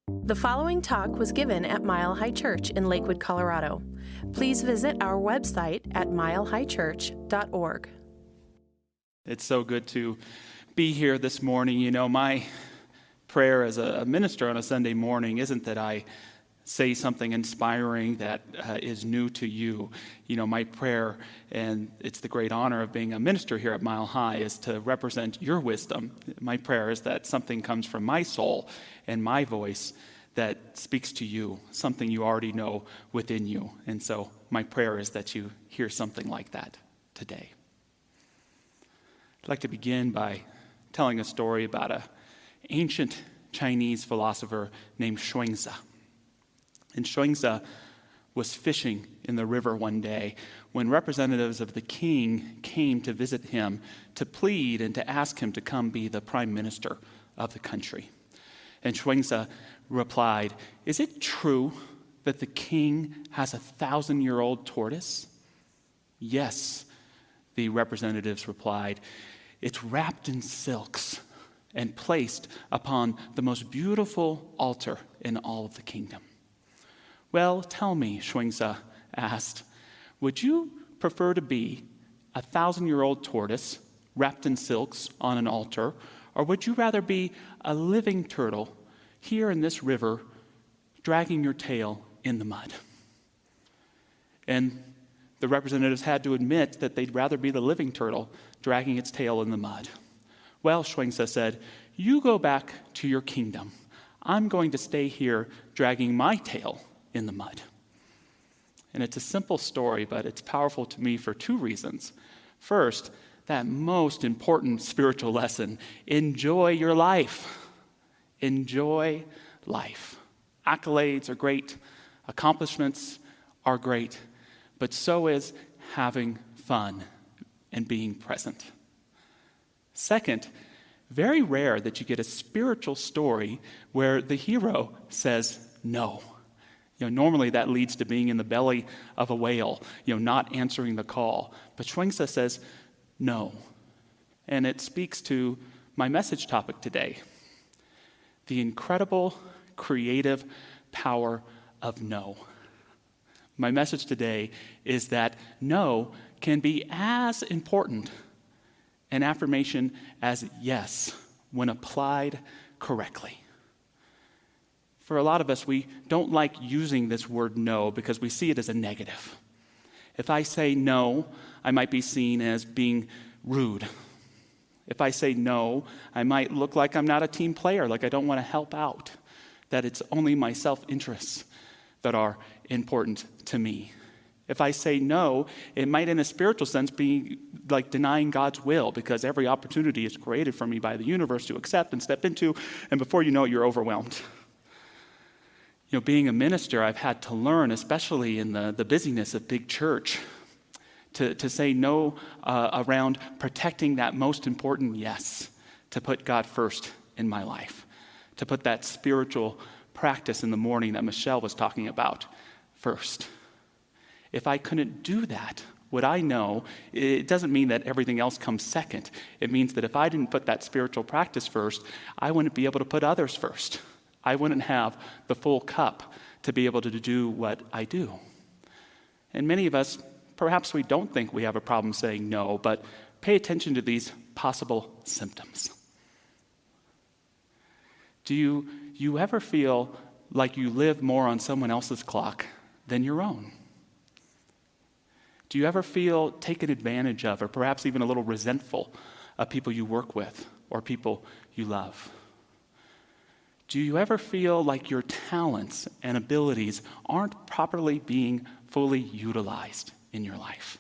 The following talk was given at Mile High Church in Lakewood, Colorado. Please visit our website at milehighchurch.org. It's so good to be here this morning. You know, my prayer as a minister on a Sunday morning isn't that I say something inspiring that is new to you. You know, my prayer, and it's the great honor of being a minister here at Mile High, is to represent your wisdom. My prayer is that something comes from my soul and my voice that speaks to you, something you already know within you. And so my prayer is that you hear something like that today. I'd like to begin by telling a story about an ancient Chinese philosopher named Xuanzi. And Xuanzi was fishing in the river one day when representatives of the king came to visit him to plead and to ask him to come be the prime minister of the country. And Xuanzi replied, "Is it true that the king has a 1,000-year-old tortoise?" "Yes," the representatives replied. "It's wrapped in silks and placed upon the most beautiful altar in all of the kingdom." "Well, tell me," Xuanzi asked, "would you prefer to be a 1,000-year-old tortoise wrapped in silks on an altar, or would you rather be a living turtle here in this river dragging your tail in the mud?" And the representatives had to admit that they'd rather be the living turtle dragging its tail in the mud. "Well," Xuanzi said, "you go back to your kingdom. I'm going to stay here dragging my tail in the mud." And it's a simple story, but it's powerful to me for two reasons. First, that most important spiritual lesson: enjoy your life. Enjoy life. Accolades are great, accomplishments are great, but so is having fun and being present. Second, very rare that you get a spiritual story where the hero says no. Normally that leads to being in the belly of a whale, not answering the call. But Xuanzi says no. And it speaks to my message topic today: the incredible, creative power of no. My message today is that no can be as important an affirmation as yes when applied correctly. For a lot of us, we don't like using this word no because we see it as a negative. If I say no, I might be seen as being rude. If I say no, I might look like I'm not a team player, like I don't want to help out, that it's only my self-interests that are important to me. If I say no, it might in a spiritual sense be like denying God's will, because every opportunity is created for me by the universe to accept and step into, and before you know it, you're overwhelmed. Being a minister, I've had to learn, especially in the busyness of big church, to say no around protecting that most important yes, to put God first in my life, to put that spiritual practice in the morning that Michelle was talking about first. If I couldn't do that, would I know? It doesn't mean that everything else comes second. It means that if I didn't put that spiritual practice first, I wouldn't be able to put others first. I wouldn't have the full cup to be able to do what I do. And many of us, perhaps we don't think we have a problem saying no, but pay attention to these possible symptoms. Do you ever feel like you live more on someone else's clock than your own? Do you ever feel taken advantage of, or perhaps even a little resentful of people you work with or people you love? Do you ever feel like your talents and abilities aren't properly being fully utilized in your life?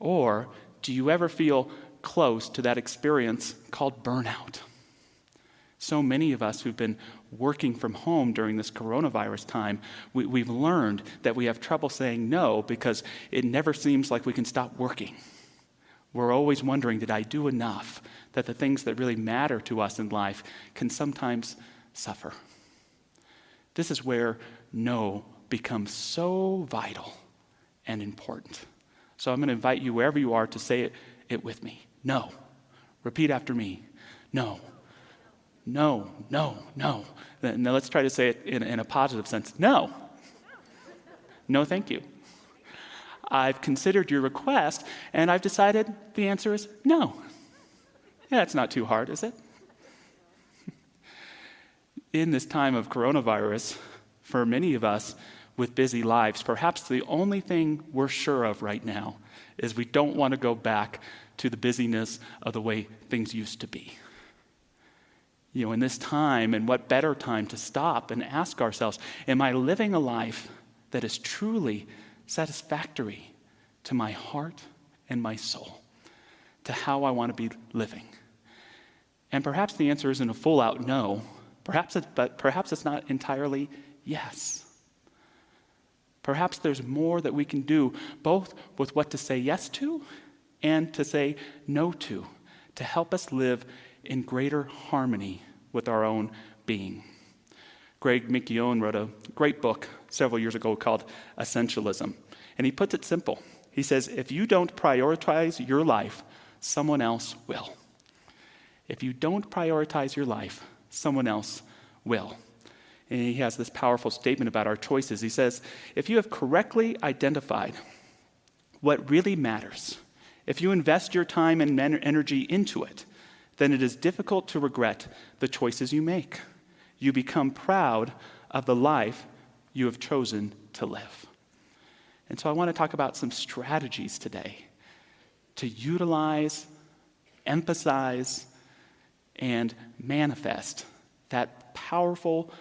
Or do you ever feel close to that experience called burnout? So many of us who've been working from home during this coronavirus time, we've learned that we have trouble saying no because it never seems like we can stop working. We're always wondering, did I do enough? That the things that really matter to us in life can sometimes suffer. This is where no becomes so vital and important. So I'm going to invite you, wherever you are, to say it with me. No. Repeat after me. No. No, no, no. Now let's try to say it in a positive sense. No. No, thank you. I've considered your request, and I've decided the answer is no. Yeah, it's not too hard, is it? In this time of coronavirus, for many of us with busy lives, perhaps the only thing we're sure of right now is we don't want to go back to the busyness of the way things used to be. You know, in this time, and what better time to stop and ask ourselves, am I living a life that is truly satisfactory to my heart and my soul, to how I want to be living? And perhaps the answer isn't a full-out no. But perhaps it's not entirely yes. Perhaps there's more that we can do, both with what to say yes to and to say no to help us live in greater harmony with our own being. Greg McKeown wrote a great book several years ago called Essentialism, and he puts it simple. He says, if you don't prioritize your life, someone else will. If you don't prioritize your life, someone else will. And he has this powerful statement about our choices. He says, if you have correctly identified what really matters, if you invest your time and energy into it, then it is difficult to regret the choices you make. You become proud of the life you have chosen to live. And so I want to talk about some strategies today to utilize, emphasize, and manifest that powerful,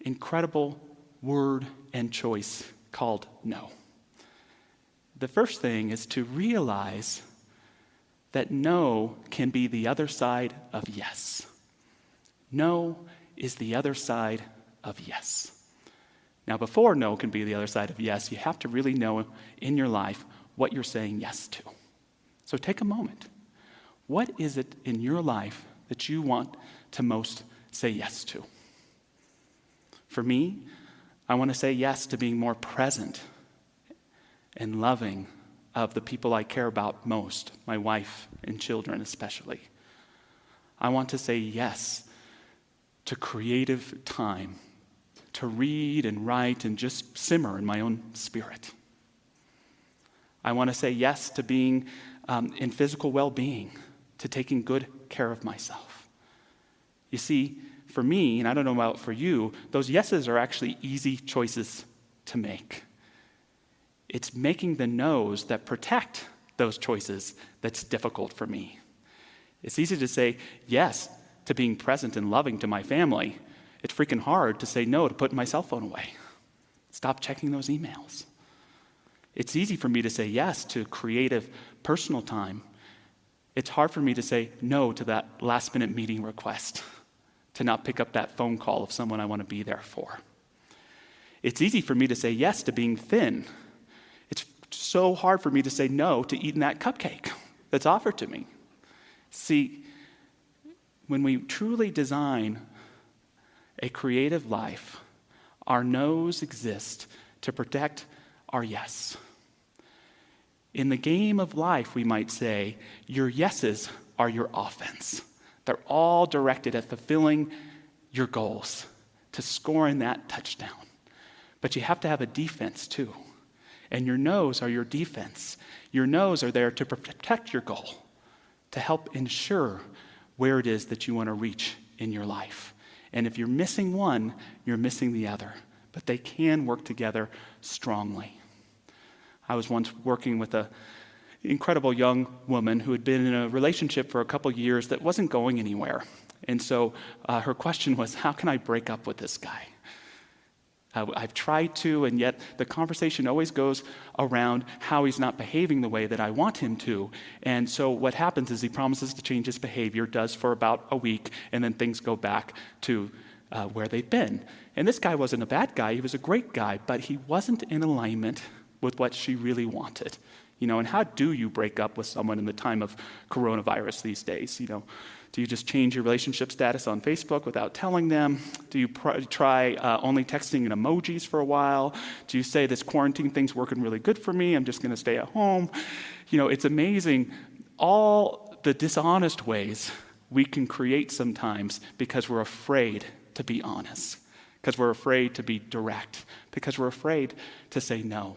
incredible word and choice called no. The first thing is to realize that no can be the other side of yes. No is the other side of yes. Now, before no can be the other side of yes, you have to really know in your life what you're saying yes to. So take a moment. What is it in your life that you want to most say yes to? For me, I want to say yes to being more present and loving of the people I care about most, my wife and children especially. I want to say yes to creative time, to read and write and just simmer in my own spirit. I want to say yes to being in physical well-being, to taking good care of myself. You see, for me, and I don't know about for you, those yeses are actually easy choices to make. It's making the no's that protect those choices that's difficult for me. It's easy to say yes to being present and loving to my family. It's freaking hard to say no to putting my cell phone away. Stop checking those emails. It's easy for me to say yes to creative personal time. It's hard for me to say no to that last-minute meeting request, to not pick up that phone call of someone I want to be there for. It's easy for me to say yes to being thin. It's so hard for me to say no to eating that cupcake that's offered to me. See, when we truly design a creative life, our no's exist to protect our yes. In the game of life, we might say, your yeses are your offense. They're all directed at fulfilling your goals, to scoring that touchdown. But you have to have a defense too. And your no's are your defense. Your no's are there to protect your goal, to help ensure where it is that you want to reach in your life. And if you're missing one, you're missing the other. But they can work together strongly. I was once working with an incredible young woman who had been in a relationship for a couple years that wasn't going anywhere. And so her question was, how can I break up with this guy? I've tried to, and yet the conversation always goes around how he's not behaving the way that I want him to. And so what happens is he promises to change his behavior, does for about a week, and then things go back to where they've been. And this guy wasn't a bad guy, he was a great guy, but he wasn't in alignment with what she really wanted. You know, and how do you break up with someone in the time of coronavirus these days? You know, do you just change your relationship status on Facebook without telling them? Do you try only texting and emojis for a while? Do you say this quarantine thing's working really good for me, I'm just going to stay at home? You know, it's amazing all the dishonest ways we can create sometimes because we're afraid to be honest, because we're afraid to be direct, because we're afraid to say no.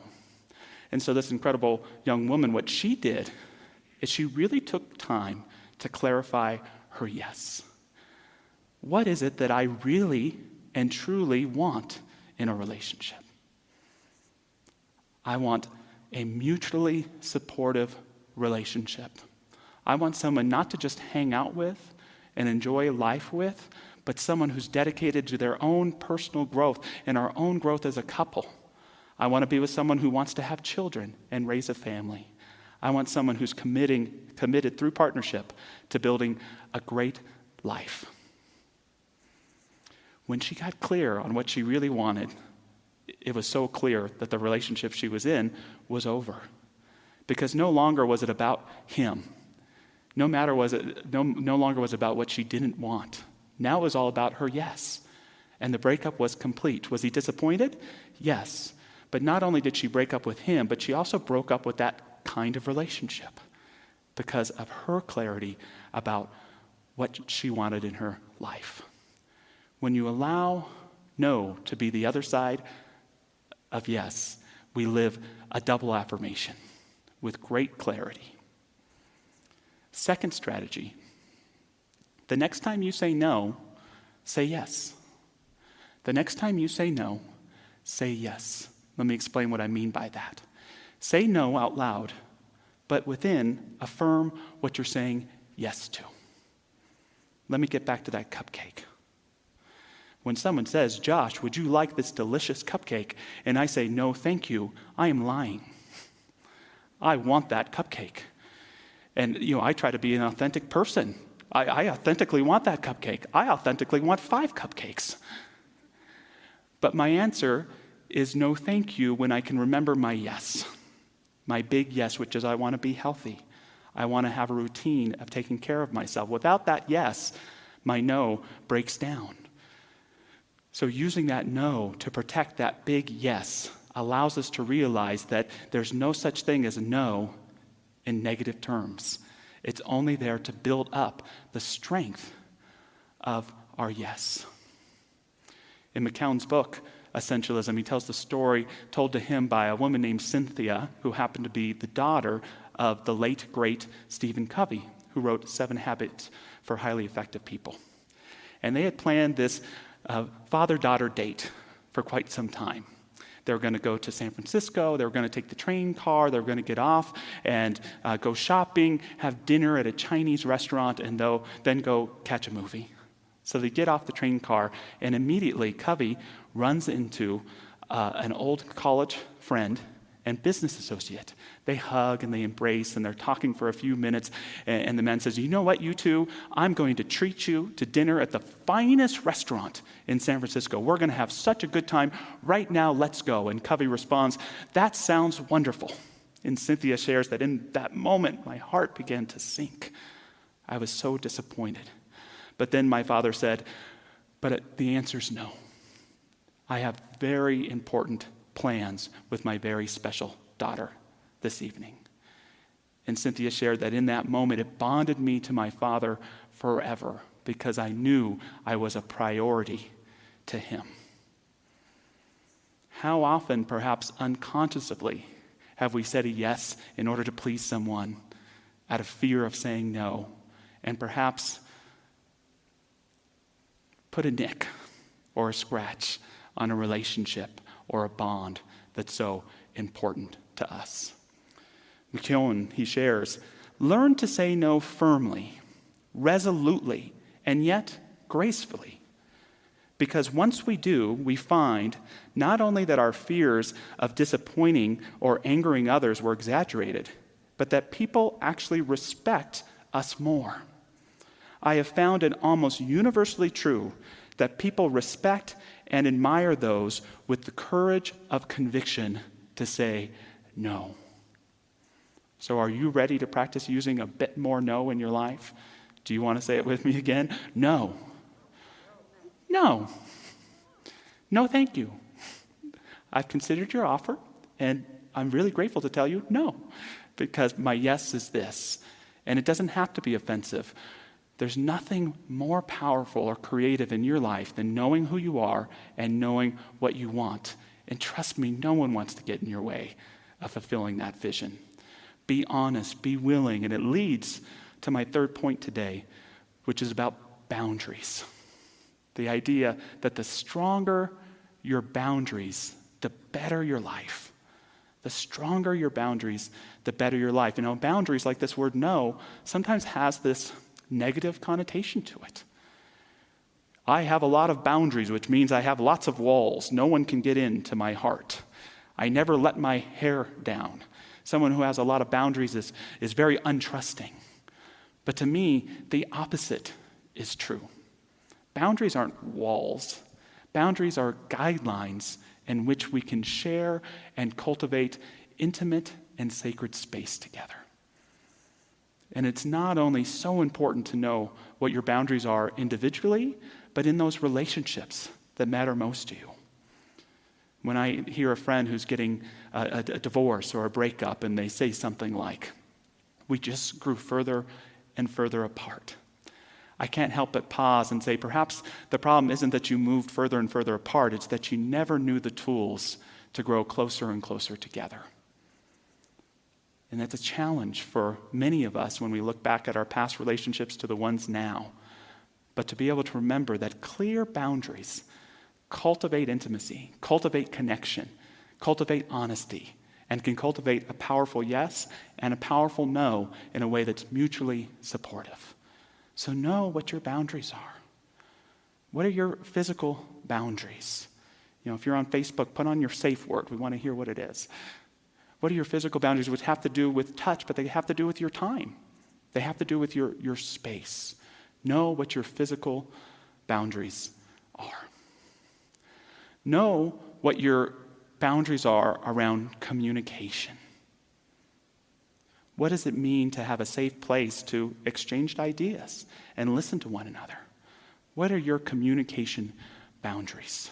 And so this incredible young woman, what she did is she really took time to clarify her yes. What is it that I really and truly want in a relationship? I want a mutually supportive relationship. I want someone not to just hang out with and enjoy life with, but someone who's dedicated to their own personal growth and our own growth as a couple. I want to be with someone who wants to have children and raise a family. I want someone who's committed through partnership to building a great life. When she got clear on what she really wanted, it was so clear that the relationship she was in was over. Because no longer was it about him. No longer was it about what she didn't want. Now it was all about her yes. And the breakup was complete. Was he disappointed? Yes. But not only did she break up with him, but she also broke up with that kind of relationship because of her clarity about what she wanted in her life. When you allow no to be the other side of yes, we live a double affirmation with great clarity. Second strategy, the next time you say no, say yes. The next time you say no, say yes. Let me explain what I mean by that. Say no out loud, but within, affirm what you're saying yes to. Let me get back to that cupcake. When someone says, Josh, would you like this delicious cupcake? And I say, no, thank you, I am lying. I want that cupcake. And, I try to be an authentic person. I authentically want that cupcake. I authentically want 5 cupcakes. But my answer is no thank you when I can remember my yes. My big yes, which is I want to be healthy. I want to have a routine of taking care of myself. Without that yes, my no breaks down. So using that no to protect that big yes allows us to realize that there's no such thing as a no in negative terms. It's only there to build up the strength of our yes. In McCown's book, Essentialism, he tells the story told to him by a woman named Cynthia, who happened to be the daughter of the late, great Stephen Covey, who wrote 7 Habits for Highly Effective People. And they had planned this father-daughter date for quite some time. They were going to go to San Francisco. They were going to take the train car. They were going to get off and go shopping, have dinner at a Chinese restaurant, and then go catch a movie. So they get off the train car, and immediately Covey runs into an old college friend and business associate. They hug and they embrace, and they're talking for a few minutes, and the man says, you know what, you two, I'm going to treat you to dinner at the finest restaurant in San Francisco. We're going to have such a good time. Right now, let's go. And Covey responds, that sounds wonderful. And Cynthia shares that in that moment, my heart began to sink. I was so disappointed. But then my father said, but the answer's no. I have very important plans with my very special daughter this evening. And Cynthia shared that in that moment, it bonded me to my father forever because I knew I was a priority to him. How often, perhaps unconsciously, have we said a yes in order to please someone out of fear of saying no, and perhaps put a nick or a scratch on a relationship or a bond that's so important to us? McKeown, he shares, learn to say no firmly, resolutely, and yet gracefully. Because once we do, we find not only that our fears of disappointing or angering others were exaggerated, but that people actually respect us more. I have found it almost universally true that people respect and admire those with the courage of conviction to say no. So are you ready to practice using a bit more no in your life? Do you want to say it with me again? No. No. No, thank you. I've considered your offer, and I'm really grateful to tell you no, because my yes is this. And it doesn't have to be offensive. There's nothing more powerful or creative in your life than knowing who you are and knowing what you want. And trust me, no one wants to get in your way of fulfilling that vision. Be honest, be willing, and it leads to my third point today, which is about boundaries. The idea that the stronger your boundaries, the better your life. The stronger your boundaries, the better your life. You know, boundaries, like this word no, sometimes has this negative connotation to it. I have a lot of boundaries, which means I have lots of walls. No one can get into my heart. I never let my hair down. Someone who has a lot of boundaries is very untrusting. But to me, the opposite is true. Boundaries aren't walls. Boundaries are guidelines in which we can share and cultivate intimate and sacred space together. And it's not only so important to know what your boundaries are individually, but in those relationships that matter most to you. When I hear a friend who's getting a divorce or a breakup and they say something like, "We just grew further and further apart," I can't help but pause and say, perhaps the problem isn't that you moved further and further apart, it's that you never knew the tools to grow closer and closer together. And that's a challenge for many of us when we look back at our past relationships to the ones now. But to be able to remember that clear boundaries cultivate intimacy, cultivate connection, cultivate honesty, and can cultivate a powerful yes and a powerful no in a way that's mutually supportive. So know what your boundaries are. What are your physical boundaries? You know, if you're on Facebook, put on your safe word. We want to hear what it is. What are your physical boundaries, which have to do with touch, but they have to do with your time. They have to do with your space. Know what your physical boundaries are. Know what your boundaries are around communication. What does it mean to have a safe place to exchange ideas and listen to one another? What are your communication boundaries?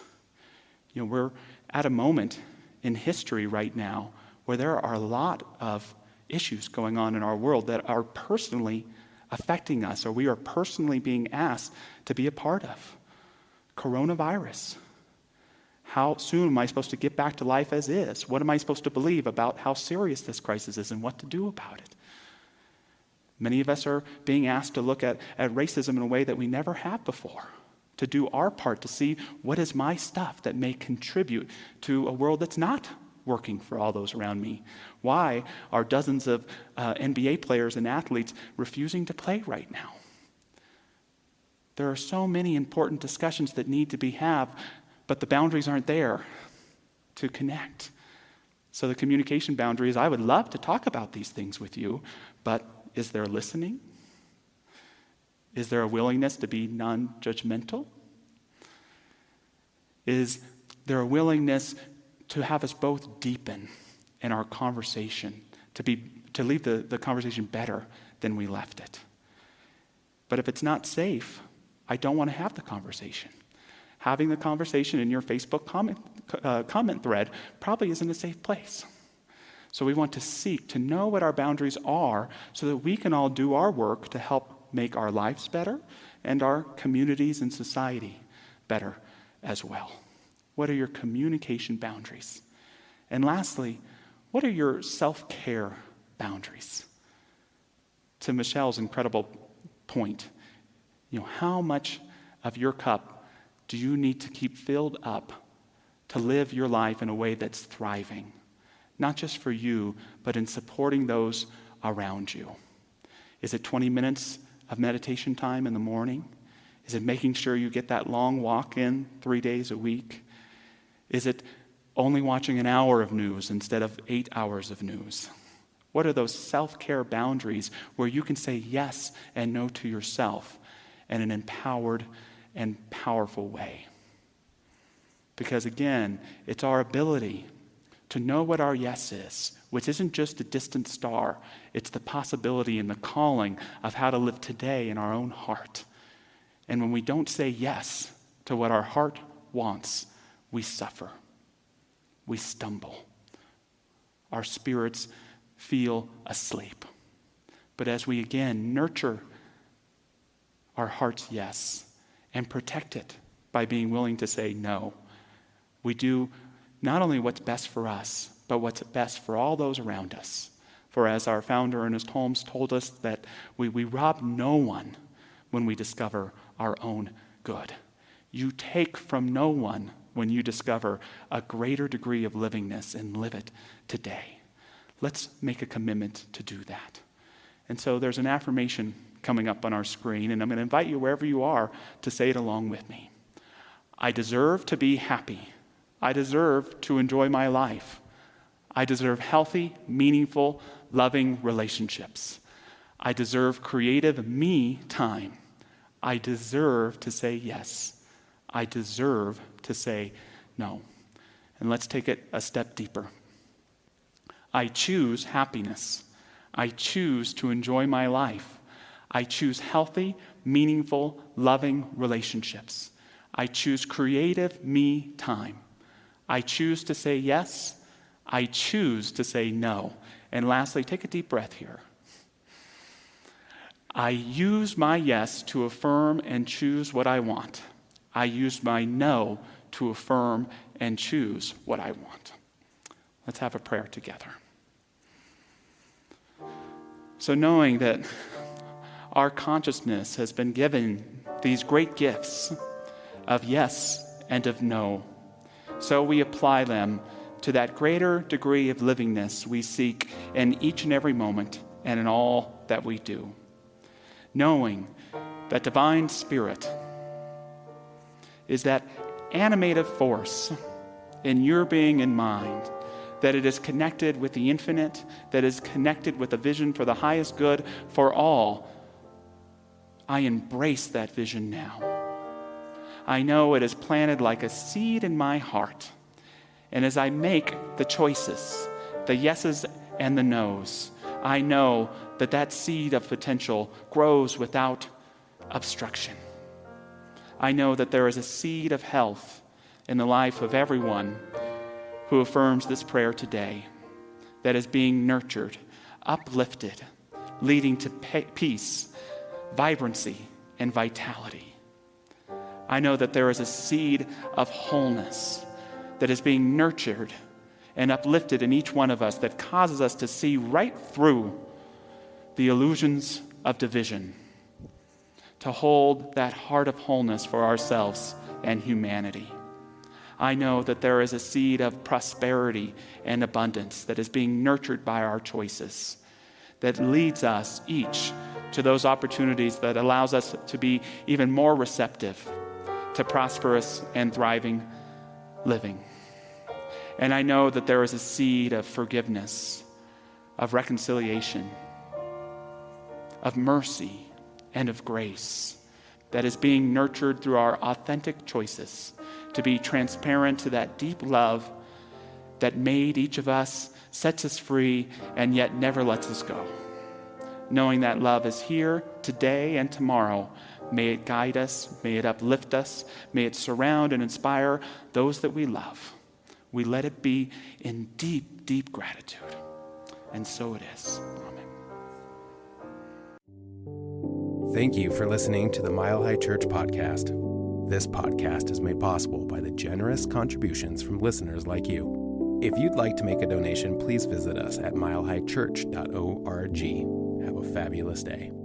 You know, we're at a moment in history right now where there are a lot of issues going on in our world that are personally affecting us, or we are personally being asked to be a part of. Coronavirus. How soon am I supposed to get back to life as is? What am I supposed to believe about how serious this crisis is and what to do about it? Many of us are being asked to look at racism in a way that we never have before, to do our part to see what is my stuff that may contribute to a world that's not working for all those around me. Why are dozens of NBA players and athletes refusing to play right now? There are so many important discussions that need to be had, but the boundaries aren't there to connect. So the communication boundaries, I would love to talk about these things with you, but is there listening? Is there a willingness to be non-judgmental? Is there a willingness to have us both deepen in our conversation, to leave the conversation better than we left it? But if it's not safe, I don't want to have the conversation. Having the conversation in your Facebook comment thread probably isn't a safe place. So we want to seek to know what our boundaries are so that we can all do our work to help make our lives better and our communities and society better as well. What are your communication boundaries? And lastly, what are your self-care boundaries? To Michelle's incredible point, how much of your cup do you need to keep filled up to live your life in a way that's thriving? Not just for you, but in supporting those around you. Is it 20 minutes of meditation time in the morning? Is it making sure you get that long walk in 3 days a week? Is it only watching an hour of news instead of 8 hours of news? What are those self-care boundaries where you can say yes and no to yourself in an empowered and powerful way? Because again, it's our ability to know what our yes is, which isn't just a distant star. It's the possibility and the calling of how to live today in our own heart. And when we don't say yes to what our heart wants, we suffer. We stumble. Our spirits feel asleep. But as we again nurture our heart's yes and protect it by being willing to say no. We do not only what's best for us, but what's best for all those around us. For as our founder Ernest Holmes told us, that we rob no one when we discover our own good. You take from no one when you discover a greater degree of livingness and live it today. Let's make a commitment to do that. And so there's an affirmation coming up on our screen, and I'm going to invite you wherever you are to say it along with me. I deserve to be happy. I deserve to enjoy my life. I deserve healthy, meaningful, loving relationships. I deserve creative me time. I deserve to say yes. I deserve to say no. And let's take it a step deeper. I choose happiness. I choose to enjoy my life. I choose healthy, meaningful, loving relationships. I choose creative me time. I choose to say yes. I choose to say no. And lastly, take a deep breath here. I use my yes to affirm and choose what I want. I use my no to affirm and choose what I want. Let's have a prayer together. So knowing that our consciousness has been given these great gifts of yes and of no, so we apply them to that greater degree of livingness we seek in each and every moment and in all that we do. Knowing that divine spirit is that animative force in your being and mind, that it is connected with the infinite, that is connected with a vision for the highest good for all. I embrace that vision now. I know it is planted like a seed in my heart. And as I make the choices, the yeses and the nos, I know that that seed of potential grows without obstruction. I know that there is a seed of health in the life of everyone who affirms this prayer today, that is being nurtured, uplifted, leading to peace, vibrancy, and vitality. I know that there is a seed of wholeness that is being nurtured and uplifted in each one of us that causes us to see right through the illusions of division, to hold that heart of wholeness for ourselves and humanity. I know that there is a seed of prosperity and abundance that is being nurtured by our choices, that leads us each to those opportunities that allows us to be even more receptive to prosperous and thriving living. And I know that there is a seed of forgiveness, of reconciliation, of mercy, and of grace that is being nurtured through our authentic choices to be transparent to that deep love that made each of us, sets us free, and yet never lets us go. Knowing that love is here today and tomorrow, may it guide us, may it uplift us, may it surround and inspire those that we love. We let it be in deep, deep gratitude. And so it is. Amen. Thank you for listening to the Mile High Church podcast. This podcast is made possible by the generous contributions from listeners like you. If you'd like to make a donation, please visit us at milehighchurch.org. Have a fabulous day.